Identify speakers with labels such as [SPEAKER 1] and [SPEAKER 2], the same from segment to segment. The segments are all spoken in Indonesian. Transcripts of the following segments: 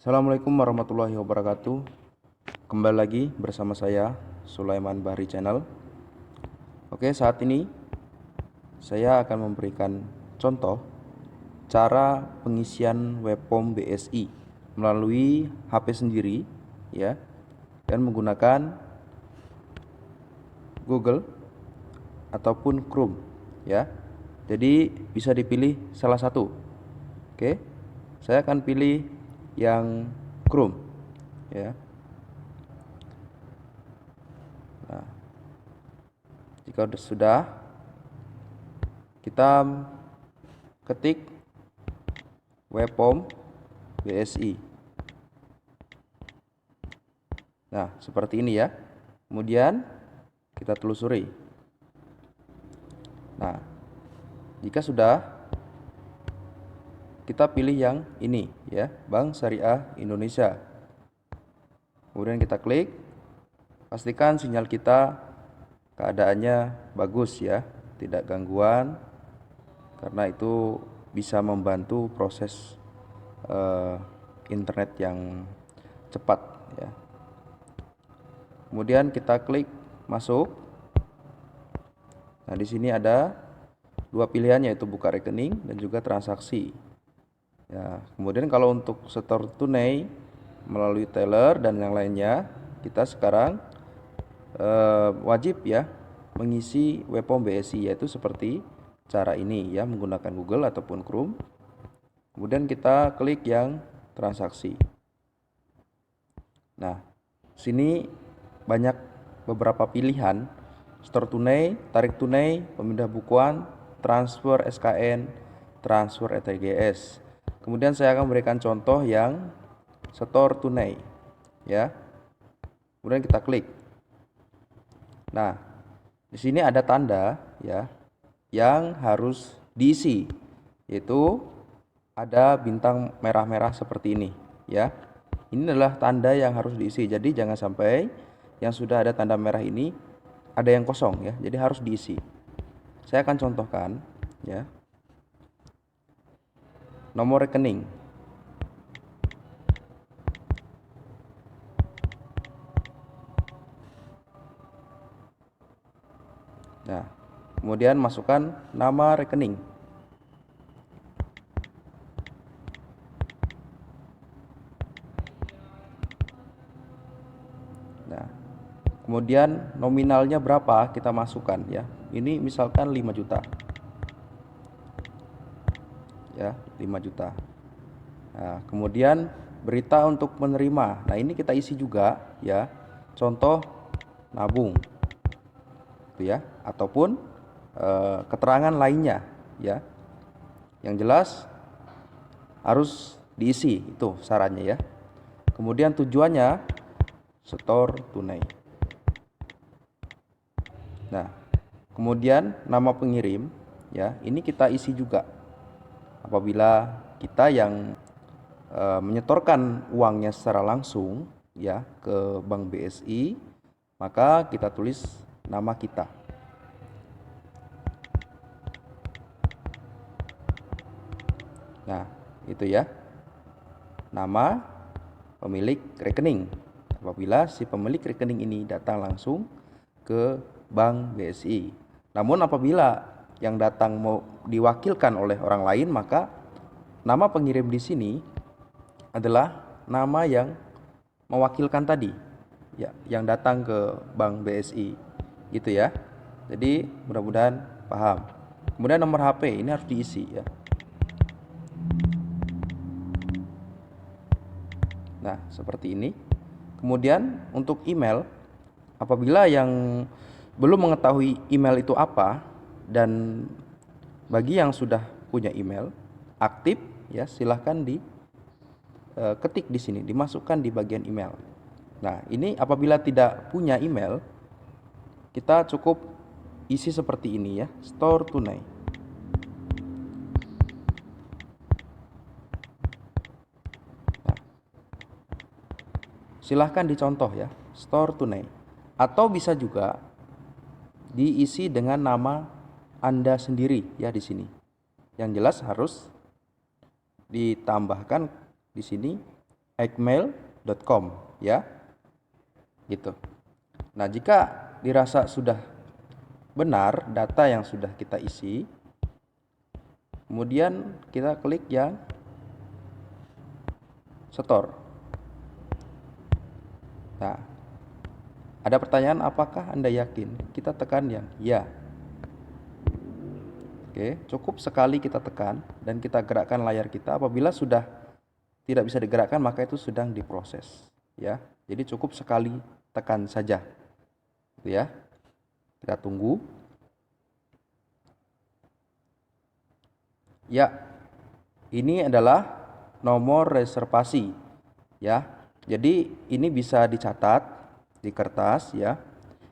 [SPEAKER 1] Assalamualaikum warahmatullahi wabarakatuh. Kembali lagi bersama saya Sulaiman Bahri Channel. Oke, saat ini saya akan memberikan contoh cara pengisian web form BSI melalui HP sendiri ya, dan menggunakan Google ataupun Chrome ya. Jadi bisa dipilih salah satu. Oke, saya akan pilih yang Chrome ya. Nah, jika sudah, kita ketik web form BSI. Nah, seperti ini ya. Kemudian kita telusuri. Nah, jika sudah, kita pilih yang ini ya, Bank Syariah Indonesia. Kemudian kita klik. Pastikan sinyal kita keadaannya bagus ya, tidak gangguan, karena itu bisa membantu proses internet yang cepat ya. Kemudian kita klik masuk. Nah, di sini ada dua pilihan, yaitu buka rekening dan juga transaksi. Ya, kemudian kalau untuk setor tunai melalui teller dan yang lainnya, kita sekarang wajib ya mengisi web form BSI, yaitu seperti cara ini ya, menggunakan Google ataupun Chrome. Kemudian kita klik yang transaksi. Nah, sini banyak beberapa pilihan: setor tunai, tarik tunai, pemindah bukuan, transfer SKN, transfer ETGS. Kemudian saya akan memberikan contoh yang setor tunai ya. Kemudian kita klik. Nah, di sini ada tanda ya yang harus diisi, yaitu ada bintang merah-merah seperti ini ya. Ini adalah tanda yang harus diisi. Jadi jangan sampai yang sudah ada tanda merah ini ada yang kosong ya. Jadi harus diisi. Saya akan contohkan ya. Nomor rekening. Nah, kemudian masukkan nama rekening. Nah, kemudian nominalnya berapa kita masukkan ya. Ini misalkan 5 juta. Ya, 5 juta. Nah, kemudian berita untuk menerima. Nah, ini kita isi juga ya. Contoh nabung. Itu ya, ataupun keterangan lainnya ya. Yang jelas harus diisi, itu sarannya ya. Kemudian tujuannya setor tunai. Nah, kemudian nama pengirim ya, ini kita isi juga. Apabila kita yang menyetorkan uangnya secara langsung ya ke Bank BSI, maka kita tulis nama kita. Nah, itu ya, nama pemilik rekening apabila si pemilik rekening ini datang langsung ke Bank BSI. Namun apabila yang datang mau diwakilkan oleh orang lain, maka nama pengirim di sini adalah nama yang mewakilkan tadi ya, yang datang ke Bank BSI gitu ya. Jadi mudah-mudahan paham. Kemudian nomor HP ini harus diisi ya. Nah, seperti ini. Kemudian untuk email, apabila yang belum mengetahui email itu apa, dan bagi yang sudah punya email aktif ya, silahkan ketik di sini, dimasukkan di bagian email. Nah, ini apabila tidak punya email, kita cukup isi seperti ini ya, store tunai. Nah, silahkan dicontoh ya, store tunai. Atau bisa juga diisi dengan nama Anda sendiri ya di sini. Yang jelas harus ditambahkan di sini @gmail.com ya. Gitu. Nah, jika dirasa sudah benar data yang sudah kita isi, kemudian kita klik yang store. Nah, ada pertanyaan, apakah Anda yakin? Kita tekan yang ya. Oke, cukup sekali kita tekan dan kita gerakkan layar kita. Apabila sudah tidak bisa digerakkan, maka itu sedang diproses ya. Jadi cukup sekali tekan saja. Gitu ya. Kita tunggu. Ya. Ini adalah nomor reservasi ya. Jadi ini bisa dicatat di kertas ya.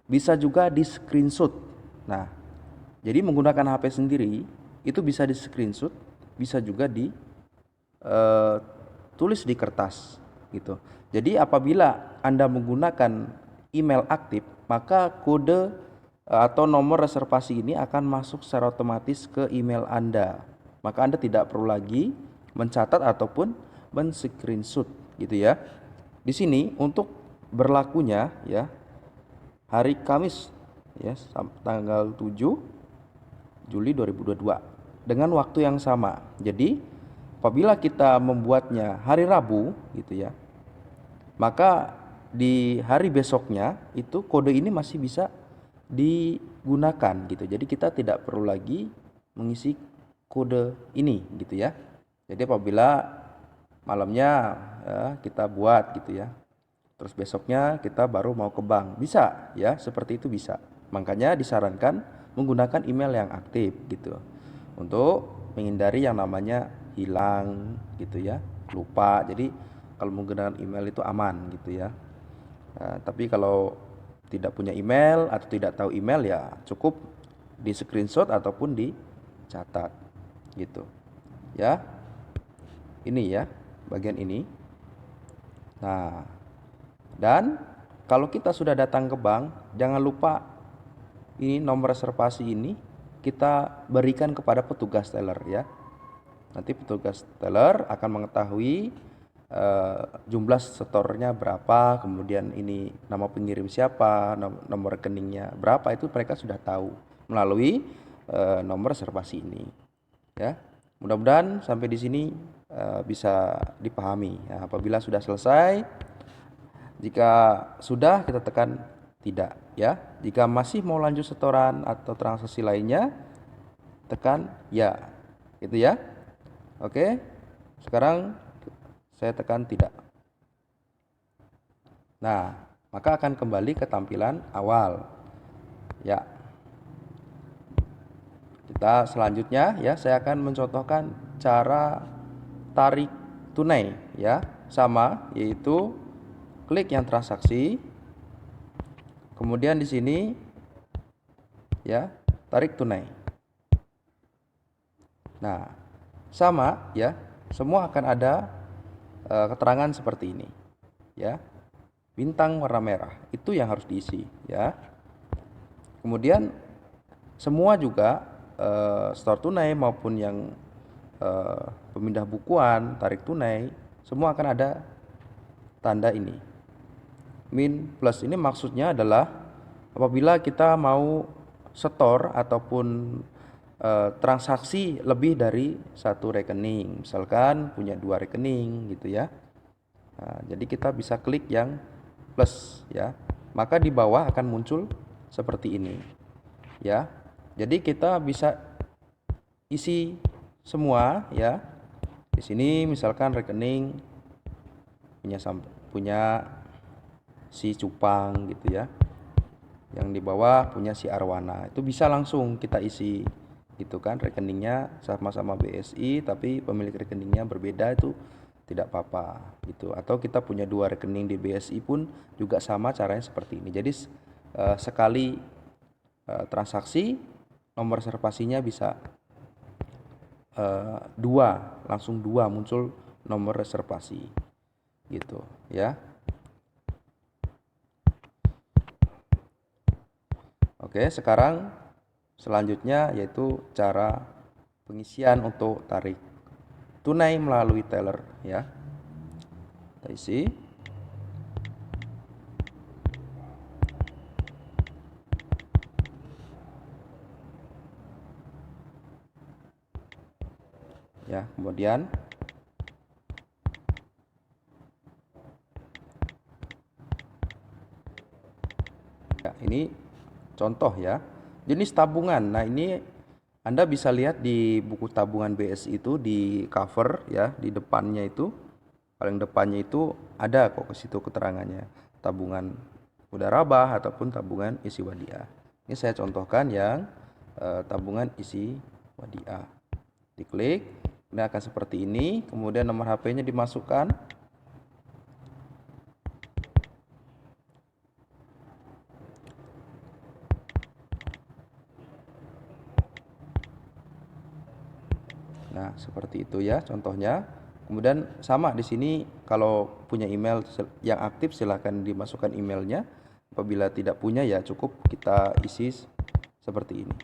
[SPEAKER 1] Bisa juga di screenshot. Nah, jadi menggunakan HP sendiri itu bisa di screenshot, bisa juga di tulis di kertas gitu. Jadi apabila Anda menggunakan email aktif, maka kode atau nomor reservasi ini akan masuk secara otomatis ke email Anda. Maka Anda tidak perlu lagi mencatat ataupun men-screenshot gitu ya. Di sini untuk berlakunya ya hari Kamis ya tanggal 7 Juli 2022 dengan waktu yang sama. Jadi apabila kita membuatnya hari Rabu gitu ya, maka di hari besoknya itu kode ini masih bisa digunakan gitu. Jadi kita tidak perlu lagi mengisi kode ini gitu ya. Jadi apabila malamnya ya, kita buat gitu ya, terus besoknya kita baru mau ke bank, bisa ya, seperti itu bisa. Makanya disarankan menggunakan email yang aktif gitu untuk menghindari yang namanya hilang gitu ya, lupa. Jadi kalau menggunakan email itu aman gitu ya. Nah, tapi kalau tidak punya email atau tidak tahu email ya cukup di screenshot ataupun dicatat gitu ya. Ini ya bagian ini. Nah, dan kalau kita sudah datang ke bank, jangan lupa ini nomor reservasi ini kita berikan kepada petugas teller ya. Nanti petugas teller akan mengetahui jumlah setornya berapa, kemudian ini nama pengirim siapa, nomor rekeningnya berapa, itu mereka sudah tahu melalui nomor reservasi ini ya. Mudah-mudahan sampai di sini bisa dipahami ya. Apabila sudah selesai, jika sudah kita tekan tidak ya. Jika masih mau lanjut setoran atau transaksi lainnya, tekan ya. Gitu ya. Oke. Sekarang saya tekan tidak. Nah, maka akan kembali ke tampilan awal. Ya. Kita selanjutnya ya, saya akan mencontohkan cara tarik tunai ya. Sama, yaitu klik yang transaksi. Kemudian di sini ya, tarik tunai. Nah, sama ya, semua akan ada keterangan seperti ini ya. Bintang warna merah itu yang harus diisi ya. Kemudian semua juga store tunai maupun yang pemindah bukuan, tarik tunai, semua akan ada tanda ini. Min plus ini maksudnya adalah apabila kita mau setor ataupun transaksi lebih dari satu rekening, misalkan punya 2 rekening gitu ya. Nah, jadi kita bisa klik yang plus ya, maka di bawah akan muncul seperti ini ya. Jadi kita bisa isi semua ya. Di sini misalkan rekening punya si Cupang gitu ya. Yang di bawah punya si Arwana. Itu bisa langsung kita isi gitu kan, rekeningnya sama-sama BSI tapi pemilik rekeningnya berbeda, itu tidak apa-apa gitu. Atau kita punya 2 rekening di BSI pun juga sama caranya seperti ini. Jadi sekali transaksi nomor reservasinya bisa langsung dua muncul nomor reservasi gitu ya. Oke, sekarang selanjutnya yaitu cara pengisian untuk tarik tunai melalui teller ya. Kita isi. Ya, kemudian ya, ini contoh ya. Jenis tabungan. Nah, ini Anda bisa lihat di buku tabungan BSI itu di cover ya, di depannya itu, paling depannya itu ada kok ke situ keterangannya. Tabungan mudharabah ataupun tabungan isi wadiah. Ini saya contohkan yang tabungan isi wadiah. Diklik, ini akan seperti ini, kemudian nomor HP-nya dimasukkan. Nah, seperti itu ya contohnya. Kemudian sama di sini kalau punya email yang aktif silahkan dimasukkan emailnya. Apabila tidak punya ya cukup kita isi seperti ini.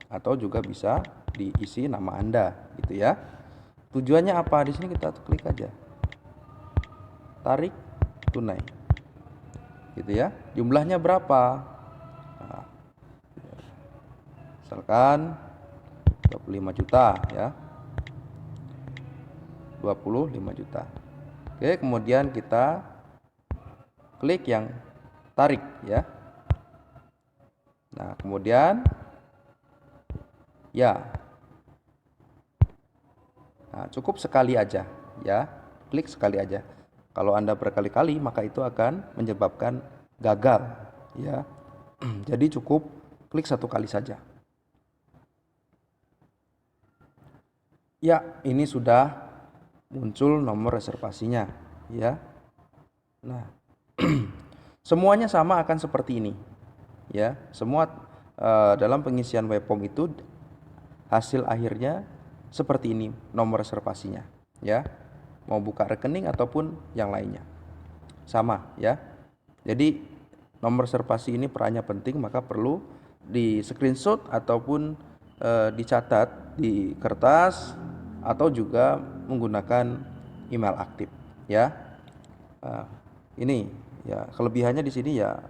[SPEAKER 1] Atau juga bisa diisi nama Anda gitu ya. Tujuannya apa? Di sini kita klik aja. Tarik tunai. Gitu ya. Jumlahnya berapa? Nah, misalkan 25 juta ya. 25 juta. Oke, kemudian kita klik yang tarik ya. Nah, kemudian ya. Nah, cukup sekali aja ya. Klik sekali aja. Kalau Anda berkali-kali maka itu akan menyebabkan gagal ya. Jadi cukup klik satu kali saja. Ya, ini sudah muncul nomor reservasinya ya. Nah, semuanya sama akan seperti ini ya. Semua dalam pengisian WebForm itu hasil akhirnya seperti ini nomor reservasinya ya. Mau buka rekening ataupun yang lainnya sama ya. Jadi nomor reservasi ini perannya penting, maka perlu di screenshot ataupun dicatat di kertas atau juga menggunakan email aktif ya. Ini ya kelebihannya di sini ya,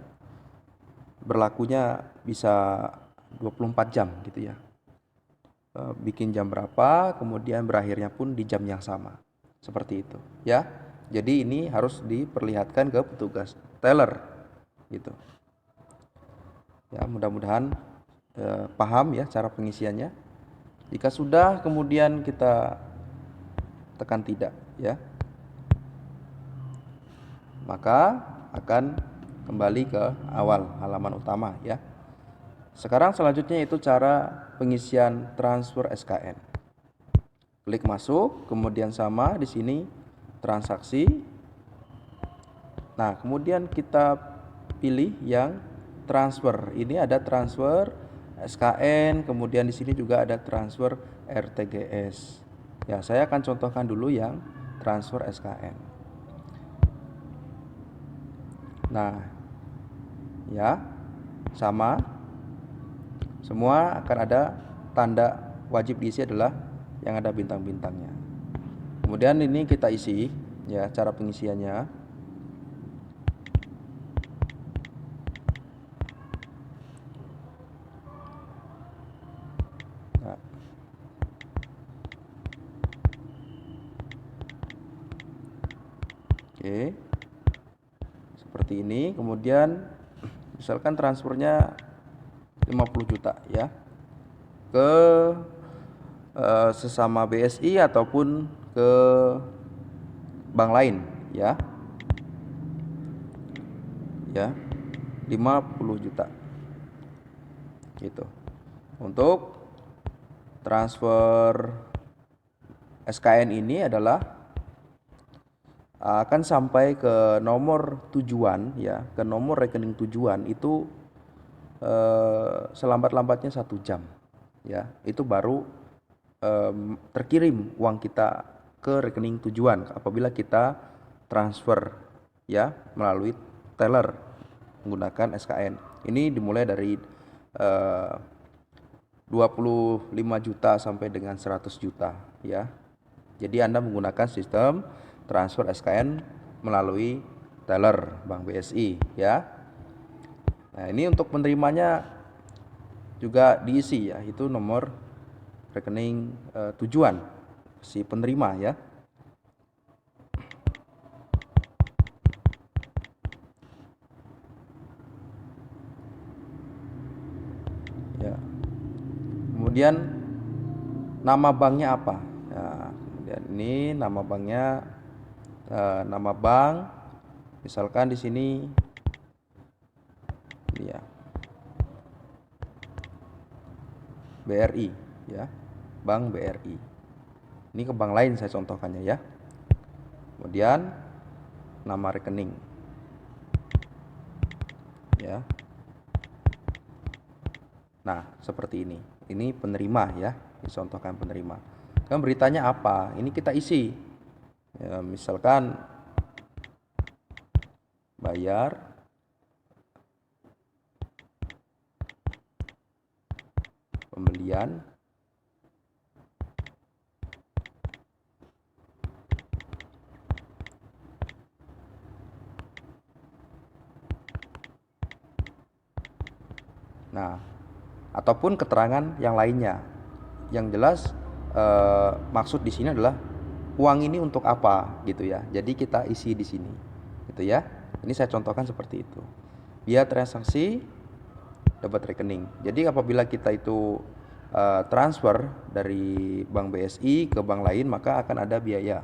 [SPEAKER 1] berlakunya bisa 24 jam gitu ya. Bikin jam berapa, kemudian berakhirnya pun di jam yang sama. Seperti itu ya. Jadi ini harus diperlihatkan ke petugas teller gitu. Ya, mudah-mudahan paham ya cara pengisiannya. Jika sudah, kemudian kita tekan tidak ya. Maka akan kembali ke awal halaman utama ya. Sekarang selanjutnya itu cara pengisian transfer SKN. Klik masuk, kemudian sama di sini transaksi. Nah, kemudian kita pilih yang transfer. Ini ada transfer SKN, kemudian di sini juga ada transfer RTGS. Ya, saya akan contohkan dulu yang transfer SKN. Nah, ya, sama. Semua akan ada tanda wajib diisi adalah yang ada bintang-bintangnya. Kemudian ini kita isi ya cara pengisiannya. Nah, oke. Seperti ini. Kemudian misalkan transfernya 50 juta ya ke sesama BSI ataupun ke bank lain ya. Ya, 50 juta gitu. Untuk transfer SKN ini adalah akan sampai ke nomor tujuan ya, ke nomor rekening tujuan itu selambat-lambatnya 1 jam ya. Itu baru terkirim uang kita ke rekening tujuan apabila kita transfer ya melalui teller menggunakan SKN. Ini dimulai dari 25 juta sampai dengan 100 juta ya. Jadi Anda menggunakan sistem transfer SKN melalui teller Bank BSI ya. Nah, ini untuk penerimanya juga diisi ya, itu nomor rekening tujuan si penerima ya. Ya. Kemudian nama banknya apa? Ya, kemudian ini nama banknya nama bank, misalkan di sini ini ya, BRI ya, Bank BRI. Ini ke bank lain saya contohkannya ya. Kemudian nama rekening ya. Nah, seperti ini. Ini penerima ya, dicontohkan penerima. Kan beritanya apa? Ini kita isi. Ya, misalkan bayar pembelian nah, ataupun keterangan yang lainnya. Yang jelas maksud di sini adalah uang ini untuk apa gitu ya. Jadi kita isi di sini. Gitu ya. Ini saya contohkan seperti itu. Biaya transaksi dapat rekening. Jadi apabila kita itu transfer dari Bank BSI ke bank lain, maka akan ada biaya.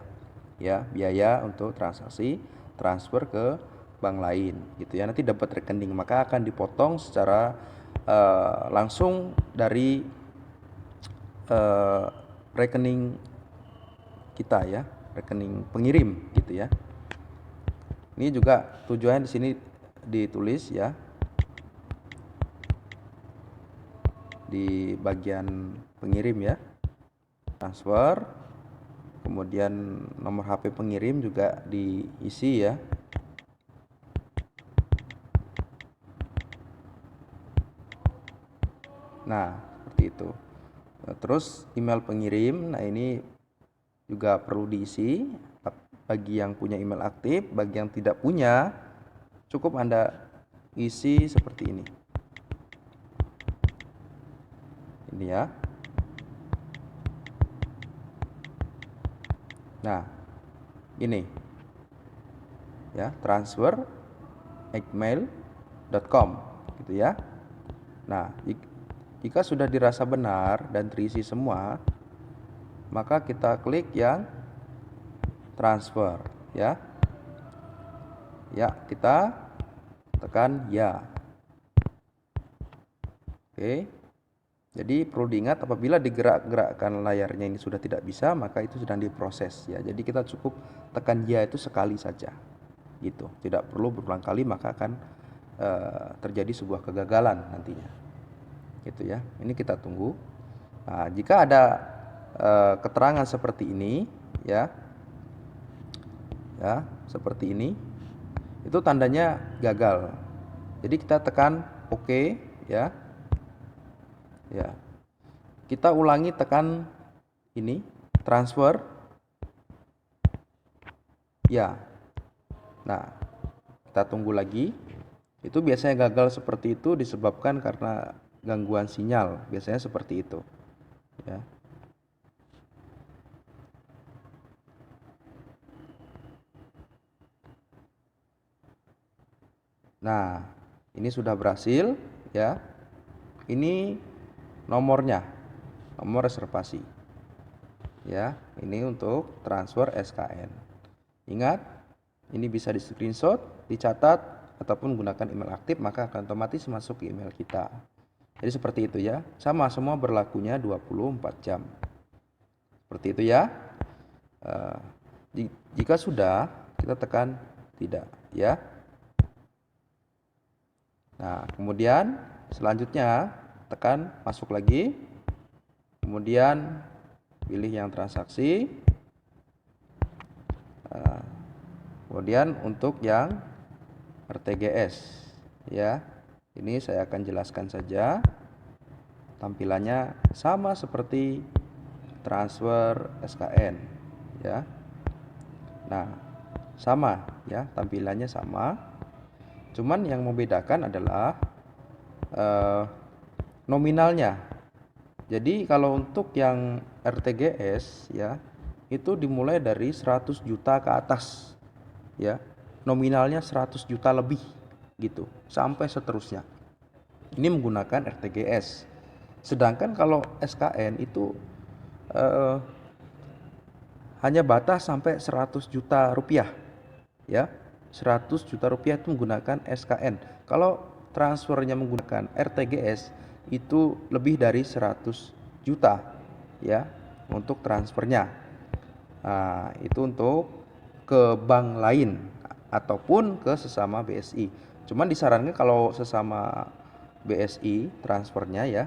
[SPEAKER 1] Ya, biaya untuk transaksi transfer ke bank lain gitu ya. Nanti dapat rekening, maka akan dipotong secara langsung dari rekening kita ya, rekening pengirim gitu ya. Ini juga tujuannya di sini ditulis ya, di bagian pengirim ya, transfer, kemudian nomor HP pengirim juga diisi ya. Nah, seperti itu. Nah, terus email pengirim, nah ini juga perlu diisi bagi yang punya email aktif, bagi yang tidak punya cukup Anda isi seperti ini. Ini ya. Nah, ini ya, transfer email.com gitu ya. Nah, jika sudah dirasa benar dan terisi semua, maka kita klik yang transfer ya. Ya, kita tekan ya. Oke. Jadi perlu diingat apabila digerak-gerakkan layarnya ini sudah tidak bisa, maka itu sedang diproses ya. Jadi kita cukup tekan ya itu sekali saja. Gitu. Tidak perlu berulang kali, maka akan terjadi sebuah kegagalan nantinya. Gitu ya. Ini kita tunggu. Nah, jika ada keterangan seperti ini ya. Ya, seperti ini. Itu tandanya gagal. Jadi kita tekan OK ya. Ya. Kita ulangi tekan ini transfer. Ya. Nah, kita tunggu lagi. Itu biasanya gagal seperti itu disebabkan karena gangguan sinyal, biasanya seperti itu. Ya. Nah, ini sudah berhasil ya. Ini nomornya, nomor reservasi. Ya, ini untuk transfer SKN. Ingat, ini bisa di screenshot, dicatat, ataupun gunakan email aktif, maka akan otomatis masuk ke email kita. Jadi seperti itu ya. Sama, semua berlakunya 24 jam. Seperti itu ya. Jika sudah, kita tekan tidak ya. Nah, kemudian selanjutnya tekan masuk lagi. Kemudian pilih yang transaksi. Kemudian untuk yang RTGS ya. Ini saya akan jelaskan saja tampilannya sama seperti transfer SKN ya. Nah, sama ya, tampilannya sama. Cuman yang membedakan adalah nominalnya. Jadi kalau untuk yang RTGS ya, itu dimulai dari 100 juta ke atas ya. Nominalnya 100 juta lebih gitu, sampai seterusnya. Ini menggunakan RTGS. Sedangkan kalau SKN itu hanya batas sampai 100 juta rupiah ya. 100 juta rupiah itu menggunakan SKN. Kalau transfernya menggunakan RTGS itu lebih dari 100 juta ya untuk transfernya. Nah, itu untuk ke bank lain ataupun ke sesama BSI. Cuman disarankan kalau sesama BSI transfernya ya,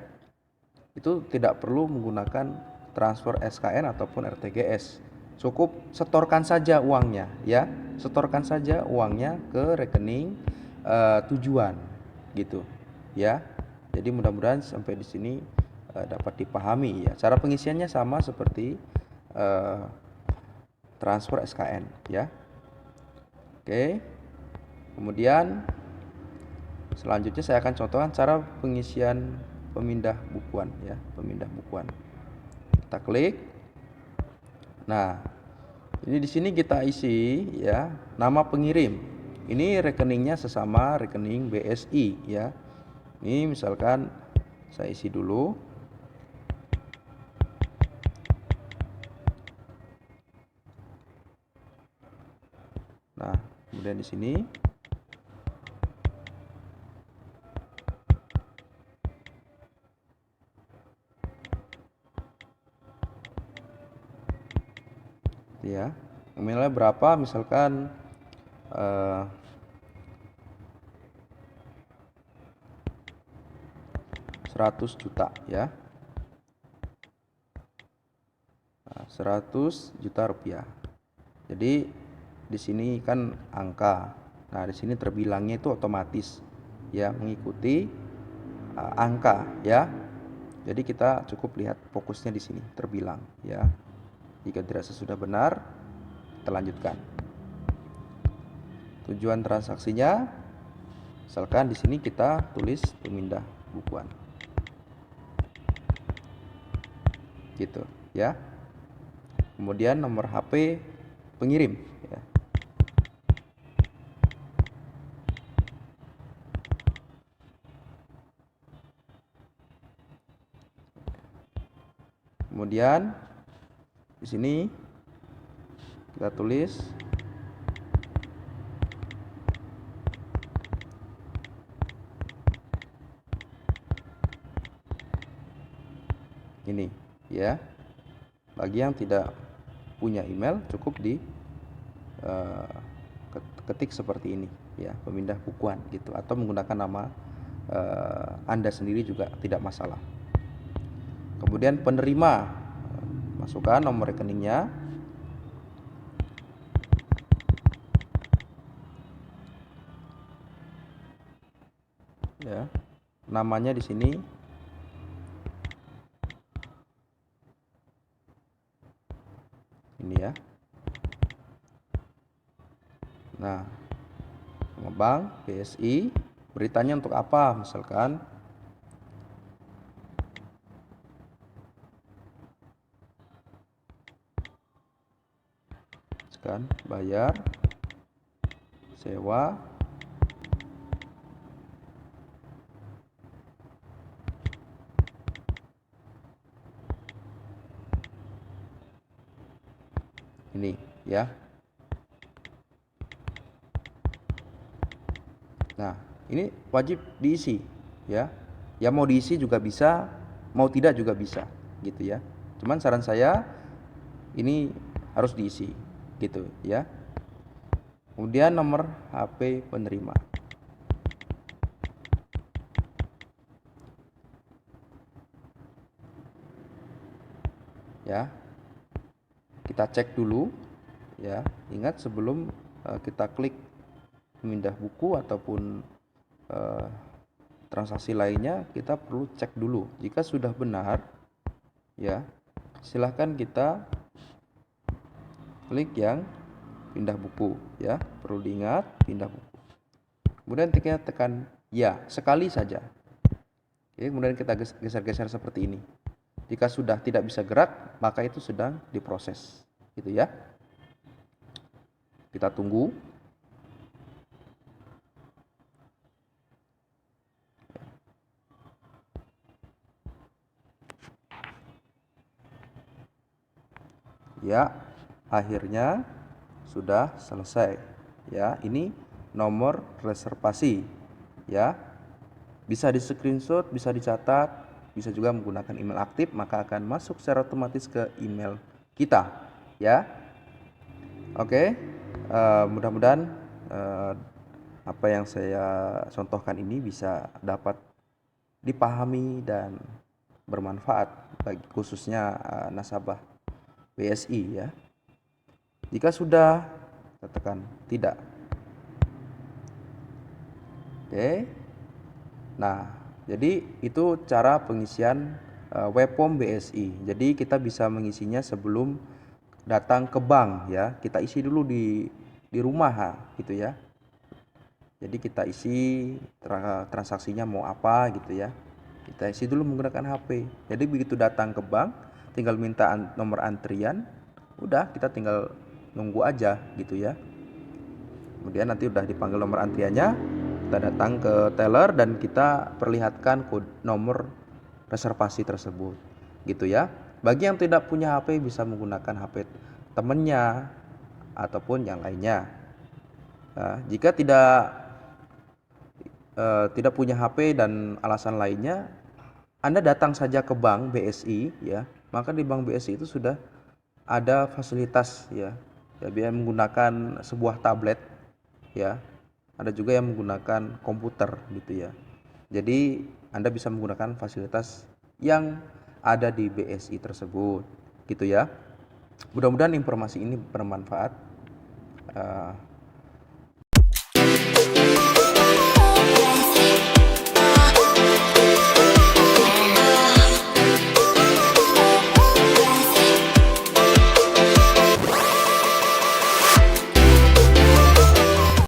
[SPEAKER 1] itu tidak perlu menggunakan transfer SKN ataupun RTGS. Cukup setorkan saja uangnya ya, setorkan saja uangnya ke rekening tujuan gitu ya. Jadi mudah-mudahan sampai di sini dapat dipahami ya. Cara pengisiannya sama seperti transfer SKN ya. Oke. Kemudian selanjutnya saya akan contohkan cara pengisian pemindah bukuan ya, pemindah bukuan. Kita klik. Nah, ini di sini kita isi ya, nama pengirim. Ini rekeningnya sesama rekening BSI ya. Ini misalkan saya isi dulu. Nah, kemudian di sini ya, nominalnya berapa? Misalkan 100 juta ya. Nah, 100 juta rupiah. Jadi di sini kan angka. Nah, di sini terbilangnya itu otomatis ya, mengikuti angka ya. Jadi kita cukup lihat fokusnya di sini terbilang ya. Jika dirasa sudah benar, kita lanjutkan. Tujuan transaksinya, misalkan di sini kita tulis pemindah bukuan. Gitu ya. Kemudian nomor HP pengirim ya. Kemudian di sini kita tulis ini ya. Bagi yang tidak punya email cukup di ketik seperti ini ya, pemindah bukuan gitu, atau menggunakan nama Anda sendiri juga tidak masalah. Kemudian penerima, masukkan nomor rekeningnya. Ya. Namanya di sini ini ya. Nah, nama bank BSI, beritanya untuk apa misalkan. Kan bayar sewa ini ya. Nah, ini wajib diisi ya. Ya mau diisi juga bisa, mau tidak juga bisa gitu ya. Cuman saran saya ini harus diisi gitu ya. Kemudian nomor HP penerima. Ya. Kita cek dulu ya. Ingat sebelum kita klik pemindah buku ataupun transaksi lainnya kita perlu cek dulu. Jika sudah benar, ya, silahkan kita klik yang pindah buku, ya. Perlu diingat pindah buku. Kemudian kita tekan ya sekali saja. Oke, kemudian kita geser-geser seperti ini. Jika sudah tidak bisa gerak, maka itu sedang diproses, gitu ya. Kita tunggu. Ya, akhirnya sudah selesai. Ya, ini nomor reservasi. Ya, bisa di screenshot, bisa dicatat, bisa juga menggunakan email aktif, maka akan masuk secara otomatis ke email kita. Ya, oke. Mudah-mudahan apa yang saya contohkan ini bisa dapat dipahami dan bermanfaat bagi khususnya nasabah BSI, ya. Jika sudah, tekan tidak. Oke. Nah, jadi itu cara pengisian webform BSI. Jadi kita bisa mengisinya sebelum datang ke bank, ya. Kita isi dulu di rumah, gitu ya. Jadi kita isi transaksinya mau apa, gitu ya. Kita isi dulu menggunakan HP. Jadi begitu datang ke bank, tinggal minta nomor antrian, udah kita tinggal nunggu aja, gitu ya. Kemudian nanti udah dipanggil nomor antriannya, kita datang ke teller dan kita perlihatkan nomor reservasi tersebut, gitu ya. Bagi yang tidak punya HP bisa menggunakan HP temennya ataupun yang lainnya. Nah, jika tidak punya HP dan alasan lainnya, Anda datang saja ke bank BSI, ya. Maka di bank BSI itu sudah ada fasilitas, ya. Ya, biar menggunakan sebuah tablet, ya. Ada juga yang menggunakan komputer, gitu ya. Jadi Anda bisa menggunakan fasilitas yang ada di BSI tersebut, gitu ya. Mudah-mudahan informasi ini bermanfaat.